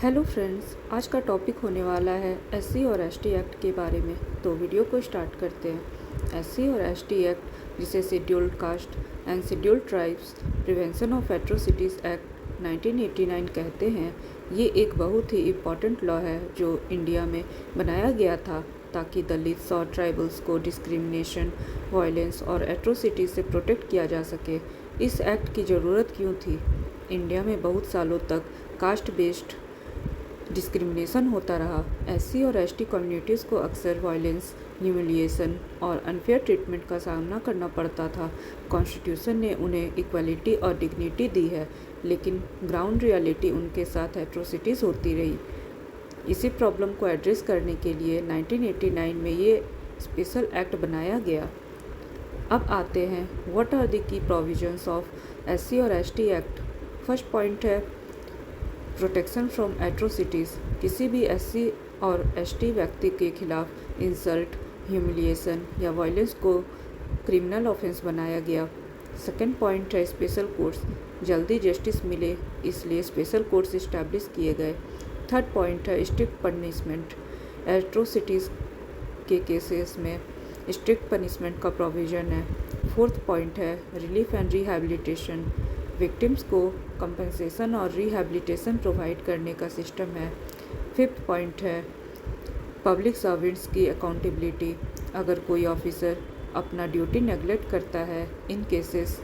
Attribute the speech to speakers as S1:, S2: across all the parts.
S1: Hello friends, आज का topic होने वाला है एससी और एसटी एक्ट के बारे में। तो वीडियो को स्टार्ट करते हैं। एससी और एसटी एक्ट, जिसे scheduled caste and scheduled tribes prevention of atrocities act 1989 कहते हैं, ये एक बहुत ही इम्पॉर्टेंट लॉ है जो इंडिया में बनाया गया था ताकि दलित्स और ट्राइबल्स को डिस्क्रिमिनेशन, वायलेंस और एट्रोसिटीज़ से प्रोटेक्ट किया जा सके। इस एक्ट की ज़रूरत क्यों थी? इंडिया में बहुत सालों तक कास्ट बेस्ड डिस्क्रिमिनेशन होता रहा। एससी और एसटी कम्युनिटीज़ को अक्सर वायलेंस, ह्यूमिलिएशन और अनफेयर ट्रीटमेंट का सामना करना पड़ता था। कॉन्स्टिट्यूशन ने उन्हें इक्वालिटी और डिग्निटी दी है, लेकिन ग्राउंड रियलिटी उनके साथ एट्रोसिटीज़ होती रही। इसी प्रॉब्लम को एड्रेस करने के लिए 1989 में ये स्पेशल एक्ट बनाया गया। अब आते हैं what are the key provisions of SC और एसटी एक्ट। फर्स्ट पॉइंट है प्रोटेक्शन फ्रॉम एट्रोसिटीज़। किसी भी एससी और एसटी व्यक्ति के खिलाफ इंसल्ट, ह्यूमिलिएशन या वायलेंस को क्रिमिनल ऑफेंस बनाया गया। सेकेंड पॉइंट है स्पेशल कोर्ट्स। जल्दी जस्टिस मिले इसलिए स्पेशल कोर्ट्स इस्टेब्लिश किए गए। थर्ड पॉइंट है स्ट्रिक्ट पनिशमेंट। एट्रोसिटीज़ के केसेस में स्ट्रिक्ट पनिशमेंट का प्रोविज़न है। फोर्थ पॉइंट है रिलीफ एंड रिहैबिलिटेशन। विक्टिम्स को कंपनसेशन और रिहैबिलिटेशन प्रोवाइड करने का सिस्टम है। फिफ्थ पॉइंट है पब्लिक सर्वेंट्स की अकाउंटेबिलिटी। अगर कोई ऑफिसर अपना ड्यूटी नेगलेक्ट करता है इन केसेस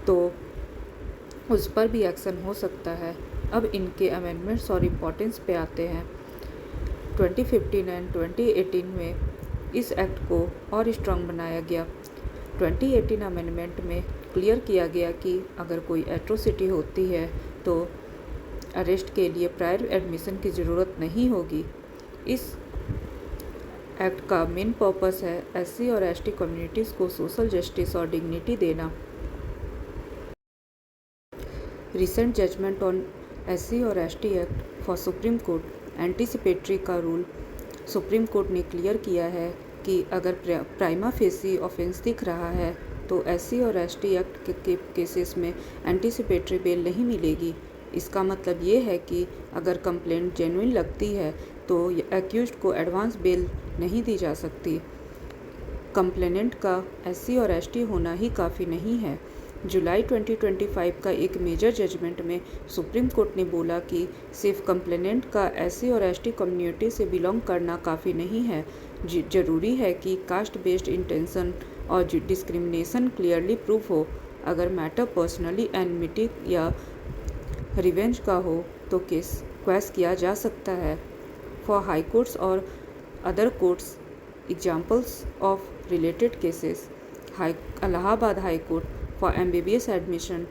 S1: तो उस पर भी एक्शन हो सकता है। अब इनके अमेंडमेंट्स और इम्पोर्टेंस पे आते हैं। 2015 एंड 2018 में इस एक्ट को और स्ट्रॉन्ग बनाया गया। 2018 अमेंडमेंट में क्लियर किया गया कि अगर कोई एट्रोसिटी होती है तो अरेस्ट के लिए प्रायर एडमिशन की ज़रूरत नहीं होगी। इस एक्ट का मेन पर्पस है एससी और एसटी कम्युनिटीज़ को सोशल जस्टिस और डिग्निटी देना। रिसेंट जजमेंट ऑन एससी और ST act for supreme court anticipatory का रूल। सुप्रीम कोर्ट ने क्लियर किया है कि अगर प्राइमा फेसी ऑफेंस दिख रहा है तो एससी और एसटी एक्ट के केसेस में एंटीसिपेटरी बेल नहीं मिलेगी। इसका मतलब ये है कि अगर कंप्लेंट जेन्युइन लगती है तो एक्यूज्ड को एडवांस बेल नहीं दी जा सकती। कंप्लेनेंट का एससी और एसटी होना ही काफ़ी नहीं है। जुलाई 2025 का एक मेजर जजमेंट में सुप्रीम कोर्ट ने बोला कि सिर्फ कंप्लेनेंट का एससी और एसटी कम्युनिटी से बिलोंग करना काफ़ी नहीं है। ज़रूरी है कि कास्ट बेस्ड इंटेंशन और डिस्क्रिमिनेशन क्लियरली प्रूफ हो। अगर मैटर पर्सनली एनमिटी या रिवेंज का हो तो केस क्वेश किया जा सकता है। फॉर हाई कोर्ट्स और other courts examples of related cases, Allahabad high court for MBBS admission,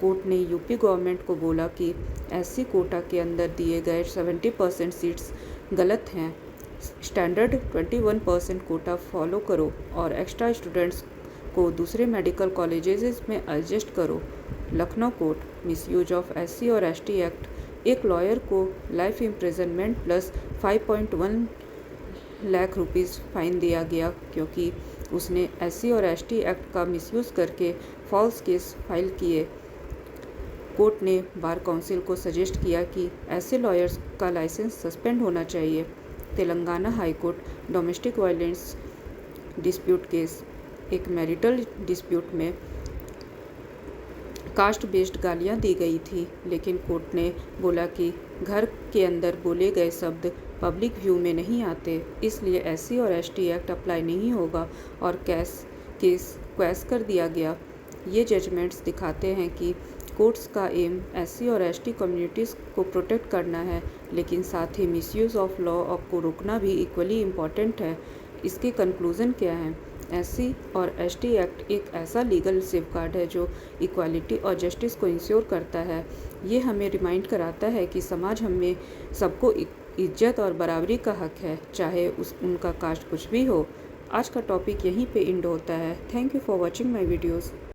S1: court ने यूपी गवर्नमेंट को बोला कि एससी कोटा के अंदर दिए गए 70% सीट्स गलत हैं। स्टैंडर्ड 21% कोटा फॉलो करो और एक्स्ट्रा स्टूडेंट्स को दूसरे मेडिकल कॉलेजेस में एडजस्ट करो। Lucknow court misuse of SC और एसटी एक्ट, एक लॉयर को life imprisonment plus 5.1 lakh rupees fine दिया गया क्योंकि उसने एससी और एसटी एक्ट का मिसयूज़ करके फॉल्स केस फाइल किए। कोर्ट ने बार काउंसिल को सजेस्ट किया कि ऐसे लॉयर्स का लाइसेंस सस्पेंड होना चाहिए। Telangana high court domestic violence dispute case, एक मैरिटल डिस्प्यूट में कास्ट बेस्ड गालियां दी गई थी, लेकिन कोर्ट ने बोला कि घर के अंदर बोले गए शब्द पब्लिक व्यू में नहीं आते, इसलिए एससी और एसटी एक्ट अप्लाई नहीं होगा और केस क्वैश कर दिया गया। ये जजमेंट्स दिखाते हैं कि कोर्ट्स का एम एससी और एसटी कम्युनिटीज़ को प्रोटेक्ट करना है, लेकिन साथ ही मिसयूज़ ऑफ लॉ को रोकना भी इक्वली इम्पॉर्टेंट है। इसके कंक्लूज़न क्या हैं? एससी और एसटी एक्ट एक ऐसा लीगल सेफगार्ड है जो इक्वालिटी और जस्टिस को इंश्योर करता है। ये हमें रिमाइंड कराता है कि समाज हमें सबको इज्जत और बराबरी का हक है, चाहे उनका कास्ट कुछ भी हो। आज का टॉपिक यहीं पे एंड होता है। Thank you for watching my videos.